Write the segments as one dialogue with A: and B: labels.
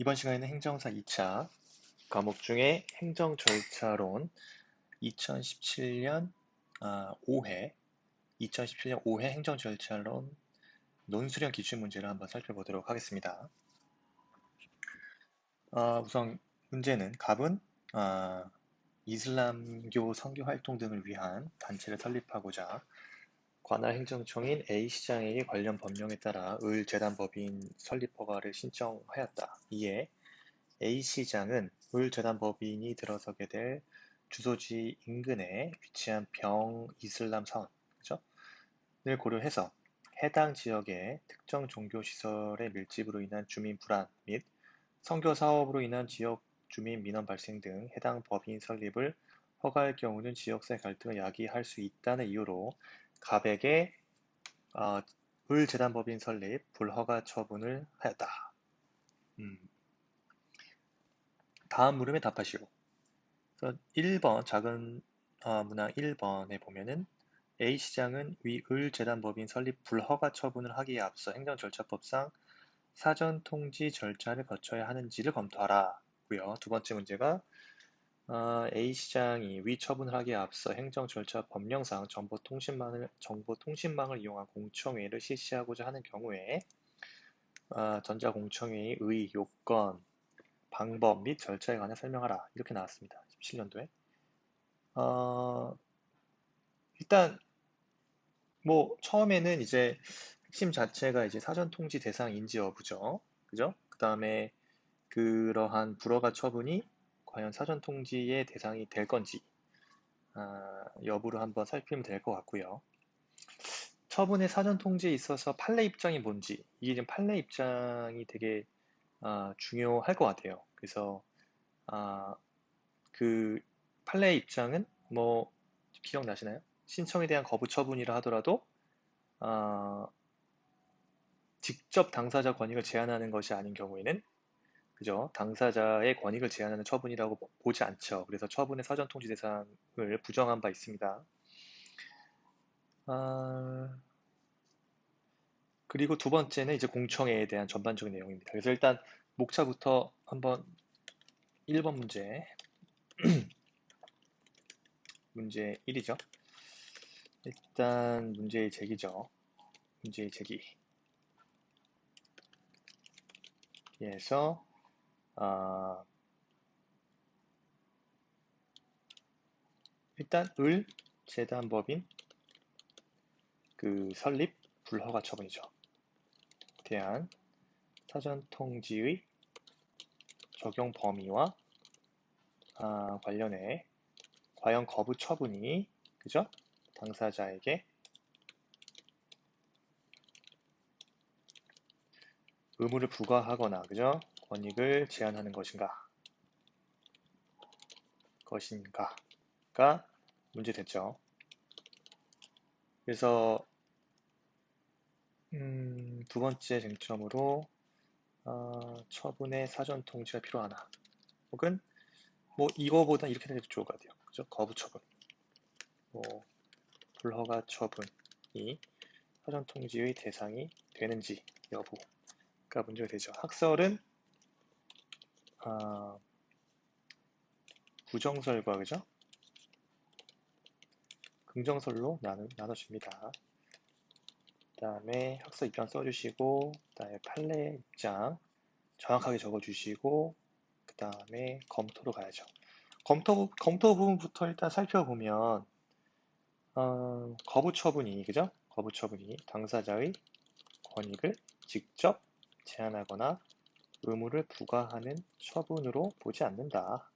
A: 이번 시간에는 행정사 2차 과목 중에 행정절차론 2017년 5회, 2017년 5회 행정절차론 논수령 기출문제를 한번 살펴보도록 하겠습니다. 우선 문제는 갑은 이슬람교 선교 활동 등을 위한 단체를 설립하고자 관할 행정청인 A시장에게 관련 법령에 따라 을재단법인 설립 허가를 신청하였다. 이에 A시장은 을재단법인이 들어서게 될 주소지 인근에 위치한 병이슬람 사원, 그죠? 을 고려해서 해당 지역의 특정 종교시설의 밀집으로 인한 주민 불안 및 선교 사업으로 인한 지역 주민 민원 발생 등 해당 법인 설립을 허가할 경우는 지역사회 갈등을 야기할 수 있다는 이유로 갑에게 을재단법인 설립 불허가 처분을 하였다. 다음 물음에 답하시오. 그래서 1번 작은 문항 1번에 보면은 A시장은 위 을재단법인 설립 불허가 처분을 하기에 앞서 행정절차법상 사전 통지 절차를 거쳐야 하는지를 검토하라 고요. 두 번째 문제가 A시장이 위 처분을 하기에 앞서 행정절차 법령상 정보통신망을 이용한 공청회를 실시하고자 하는 경우에 전자공청회의 의, 요건, 방법 및 절차에 관해 설명하라 이렇게 나왔습니다. 17년도에. 일단 뭐 처음에는 이제 핵심 자체가 이제 사전 통지 대상인지 여부죠. 그죠? 그 다음에 그러한 불허가 처분이 과연 사전 통지의 대상이 될 건지 여부를 한번 살피면 될 것 같고요. 처분의 사전 통지에 있어서 판례 입장이 뭔지 이게 지금 판례 입장이 되게 중요할 것 같아요. 그래서 그 판례 입장은 뭐 기억나시나요? 신청에 대한 거부 처분이라 하더라도 직접 당사자 권익을 제한하는 것이 아닌 경우에는 그죠? 당사자의 권익을 제한하는 처분이라고 보지 않죠. 그래서 처분의 사전 통지 대상을 부정한 바 있습니다. 그리고 두 번째는 이제 공청회에 대한 전반적인 내용입니다. 그래서 일단 목차부터 한번 1번 문제 1이죠. 일단 문제의 제기죠. 문제의 제기. 에서 일단 을 재단법인 그 설립 불허가 처분이죠. 대한 사전 통지의 적용 범위와 관련해 과연 거부 처분이 그죠? 당사자에게 의무를 부과하거나 그죠? 권익을 제한하는 것인가가 문제됐죠. 그래서 두 번째 쟁점으로 처분의 사전 통지가 필요하나 혹은 뭐 이거보다 이렇게 되는 게 좋을 것 같아요. 그죠? 거부 처분, 뭐 불허가 처분이 사전 통지의 대상이 되는지 여부가 문제가 되죠. 학설은 부정설과 그죠? 긍정설로 나눠줍니다. 그 다음에 학설 입장 써주시고, 그 다음에 판례 입장 정확하게 적어주시고, 그 다음에 검토로 가야죠. 검토 부분부터 일단 살펴보면, 거부 처분이, 그죠? 거부 처분이 당사자의 권익을 직접 제한하거나 의무를 부과하는 처분으로 보지 않는다.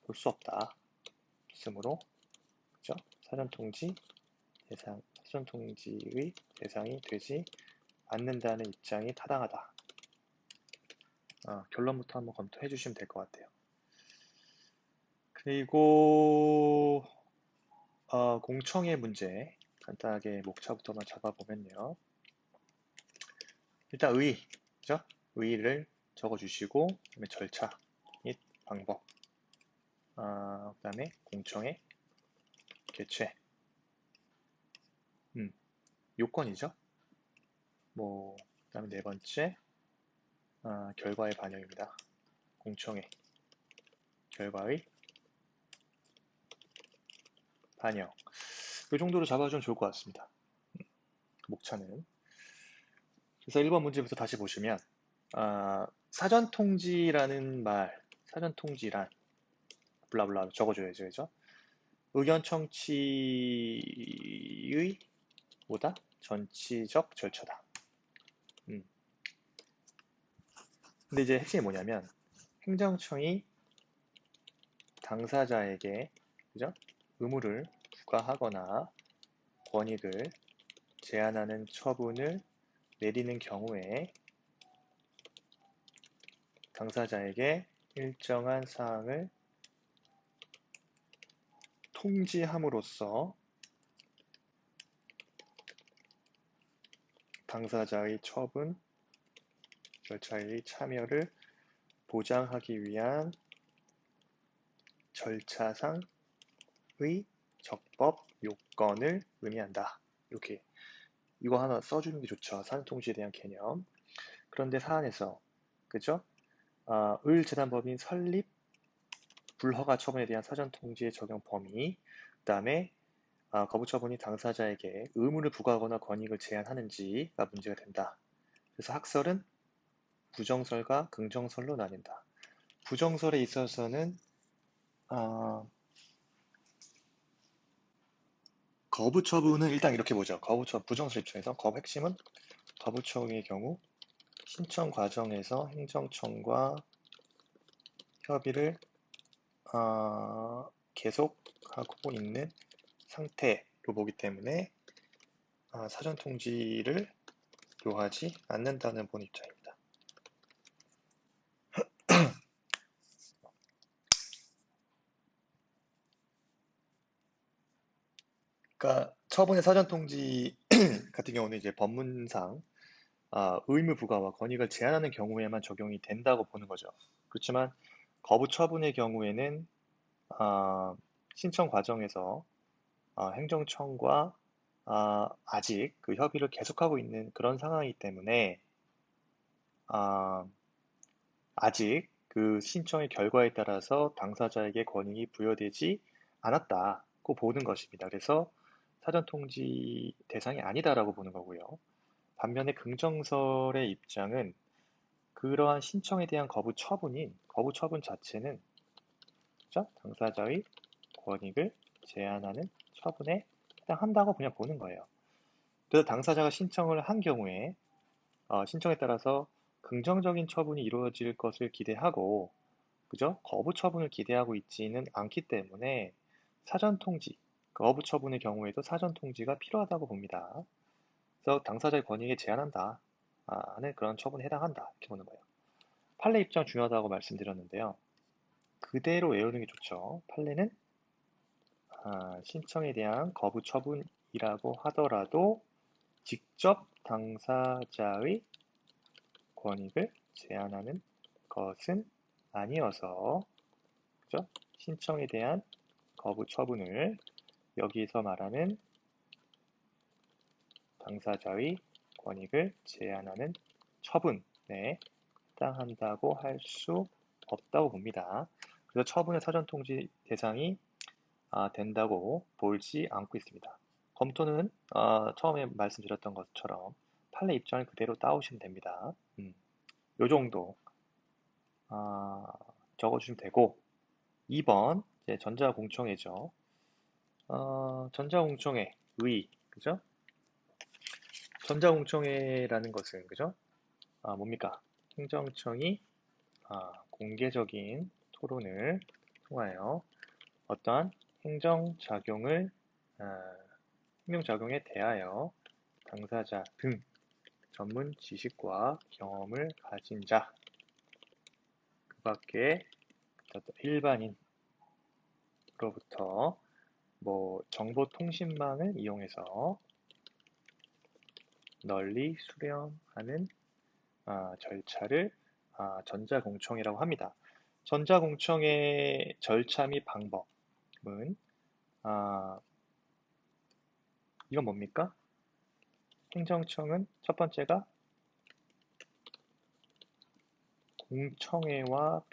A: 볼 수 없다. 있으므로, 그죠? 사전 통지의 대상이 되지 않는다는 입장이 타당하다. 결론부터 한번 검토해 주시면 될 것 같아요. 그리고 공청회 문제 간단하게 목차부터만 잡아보면요. 일단 그죠? 의의를 적어주시고 그다음에 절차 및 방법 그다음에 공청회 개최 요건이죠. 뭐 그다음에 네 번째 결과의 반영입니다. 공청회 결과의 반영. 이 정도로 잡아주면 좋을 것 같습니다. 목차는. 그래서 1번 문제부터 다시 보시면 사전통지라는 말, 사전통지란 블라블라 적어줘야죠. 그죠? 의견 청취의 뭐다? 전치적 절차다. 근데 이제 핵심이 뭐냐면 행정청이 당사자에게 그죠? 의무를 부과하거나 권익을 제한하는 처분을 내리는 경우에 당사자에게 일정한 사항을 통지함으로써 당사자의 처분 절차의 참여를 보장하기 위한 절차상의 적법 요건을 의미한다. 이렇게 이거 하나 써주는 게 좋죠. 사전통지에 대한 개념. 그런데 사안에서 그죠? 을재단법인 설립 불허가 처분에 대한 사전통지의 적용 범위, 그 다음에 거부처분이 당사자에게 의무를 부과하거나 권익을 제한하는지가 문제가 된다. 그래서 학설은 부정설과 긍정설로 나뉜다. 부정설에 있어서는 거부처분은 일단 이렇게 보죠. 부정설 입장에서 핵심은 거부처분의 경우 신청 과정에서 행정청과 협의를 계속하고 있는 상태로 보기 때문에 사전 통지를 요하지 않는다는 본 입장입니다. 그러니까 처분의 사전 통지 같은 경우는 이제 법문상 의무 부과와 권익을 제한하는 경우에만 적용이 된다고 보는 거죠. 그렇지만 거부 처분의 경우에는 신청 과정에서 행정청과 아직 그 협의를 계속하고 있는 그런 상황이기 때문에 아직 그 신청의 결과에 따라서 당사자에게 권익이 부여되지 않았다고 보는 것입니다. 그래서 사전통지 대상이 아니다라고 보는 거고요. 반면에 긍정설의 입장은 그러한 신청에 대한 거부 처분 자체는 당사자의 권익을 제한하는 처분에 해당한다고 그냥 보는 거예요. 그래서 당사자가 신청을 한 경우에 신청에 따라서 긍정적인 처분이 이루어질 것을 기대하고 그죠? 거부 처분을 기대하고 있지는 않기 때문에 사전 통지, 거부 처분의 경우에도 사전 통지가 필요하다고 봅니다. 그래서 당사자의 권익에 제한한다 하는 그런 처분에 해당한다 이렇게 보는 거예요. 판례 입장 중요하다고 말씀드렸는데요. 그대로 외우는 게 좋죠. 판례는 신청에 대한 거부 처분이라고 하더라도 직접 당사자의 권익을 제한하는 것은 아니어서 그죠? 신청에 대한 거부 처분을 여기서 말하는 당사자의 권익을 제한하는 처분에 해당한다고 할 수 없다고 봅니다. 그래서 처분의 사전통지 대상이 된다고 보지 않고 있습니다. 검토는 처음에 말씀드렸던 것처럼 판례 입장을 그대로 따오시면 됩니다. 요 정도 적어주시면 되고 2번 이제 전자공청회죠. 전자공청회 의 그죠? 전자공청회라는 것은 그죠? 뭡니까? 행정청이 공개적인 토론을 통하여 어떠한 행정작용에 대하여 당사자 등 전문 지식과 경험을 가진 자, 그 밖에 일반인으로부터 정보통신망을 이용해서 널리 수령하는 절차를 전자공청이라고 합니다. 전자공청의 절차 및 방법은 이건 뭡니까? 행정청은 첫 번째가 공청회와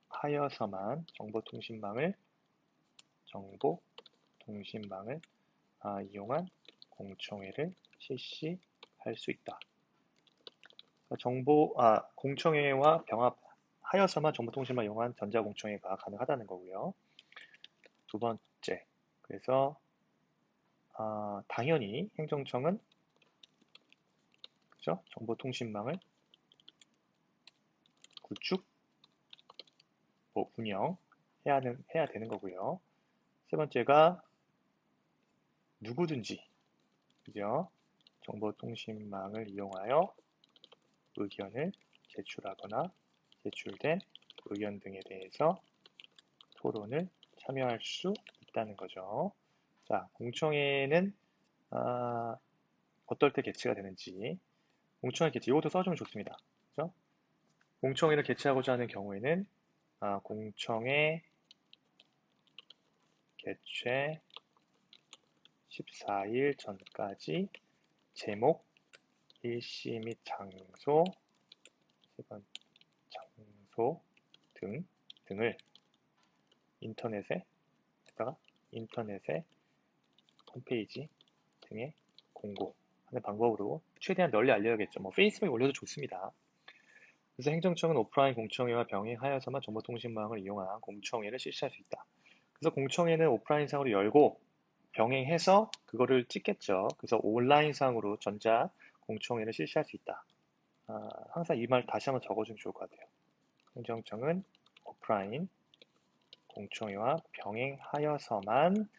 A: 병합하여서만 정보통신망을 이용한 공청회를 실시할 수 있다. 공청회와 병합하여서만 정보통신망을 이용한 전자공청회가 가능하다는 거고요. 두 번째, 그래서 당연히 행정청은 그죠? 정보통신망을 구축, 운영해야 되는 거고요. 세 번째가 누구든지 그죠? 정보통신망을 이용하여 의견을 제출하거나 제출된 의견 등에 대해서 토론을 참여할 수 있다는 거죠. 자, 공청회는 어떨 때 개최가 되는지 공청회 개최 이것도 써주면 좋습니다. 그죠? 공청회를 개최하고자 하는 경우에는 공청회 개최 14일 전까지 제목, 일시 및 장소 등을 인터넷에 홈페이지 등에 공고하는 방법으로 최대한 널리 알려야겠죠. 페이스북에 올려도 좋습니다. 그래서 행정청은 오프라인 공청회와 병행하여서만 정보통신망을 이용한 공청회를 실시할 수 있다. 그래서 공청회는 오프라인상으로 열고 병행해서 그거를 찍겠죠. 그래서 온라인상으로 전자 공청회를 실시할 수 있다. 항상 이 말 다시 한번 적어주면 좋을 것 같아요. 행정청은 오프라인 공청회와 병행하여서만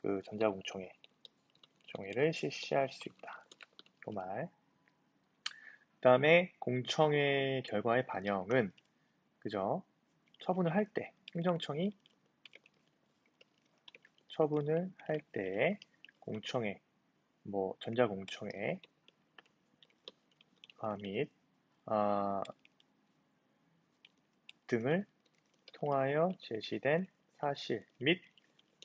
A: 그 전자공청회를 실시할 수 있다. 그 말. 그 다음에 공청회 결과의 반영은 그죠? 처분을 할 때, 행정청이 처분을 할 때 공청회, 전자공청회 및 등을 통하여 제시된 사실 및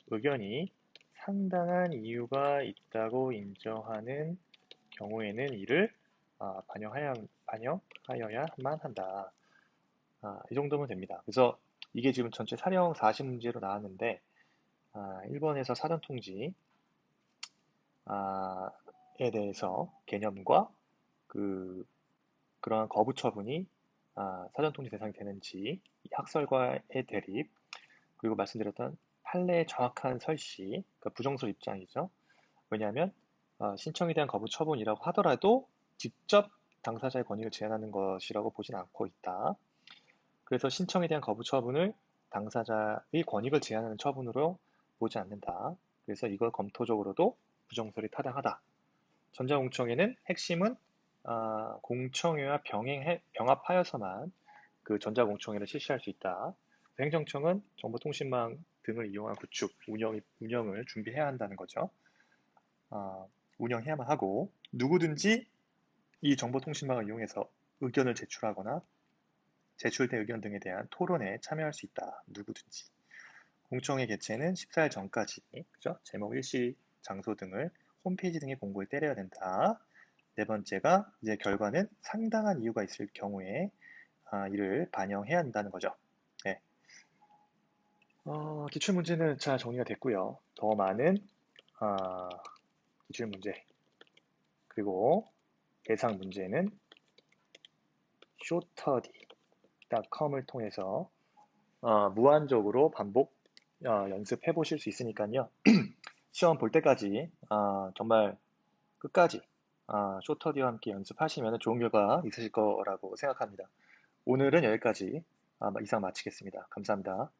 A: 의견이 상당한 이유가 있다고 인정하는 경우에는 이를 반영하여야만 한다. 이 정도면 됩니다. 그래서 이게 지금 전체 사령 40문제로 나왔는데 1번에서 사전통지에 대해서 개념과 그러한 거부 처분이 사전통지 대상이 되는지 학설과의 대립 그리고 말씀드렸던 판례의 정확한 설시 그러니까 부정설 입장이죠. 왜냐하면 신청에 대한 거부 처분이라고 하더라도 직접 당사자의 권익을 제한하는 것이라고 보진 않고 있다. 그래서 신청에 대한 거부 처분을 당사자의 권익을 제한하는 처분으로 보지 않는다. 그래서 이걸 검토적으로도 부정설이 타당하다. 전자공청회는 핵심은 공청회와 병합하여서만 그 전자공청회를 실시할 수 있다. 행정청은 정보통신망 등을 이용한 구축, 운영을 준비해야 한다는 거죠. 운영해야만 하고 누구든지 이 정보통신망을 이용해서 의견을 제출하거나 제출된 의견 등에 대한 토론에 참여할 수 있다. 누구든지. 공청회 개최는 14일 전까지 그죠? 제목, 일시, 장소 등을 홈페이지 등의 공고에 때려야 된다. 네 번째가 이제 결과는 상당한 이유가 있을 경우에 이를 반영해야 한다는 거죠. 네. 기출문제는 잘 정리가 됐고요. 더 많은 기출문제 그리고 예상 문제는 shortstudy.com을 통해서 무한적으로 반복 연습해 보실 수 있으니까요. 시험 볼 때까지 정말 끝까지 쇼터디와 함께 연습하시면 좋은 결과 있으실 거라고 생각합니다. 오늘은 여기까지 이상 마치겠습니다. 감사합니다.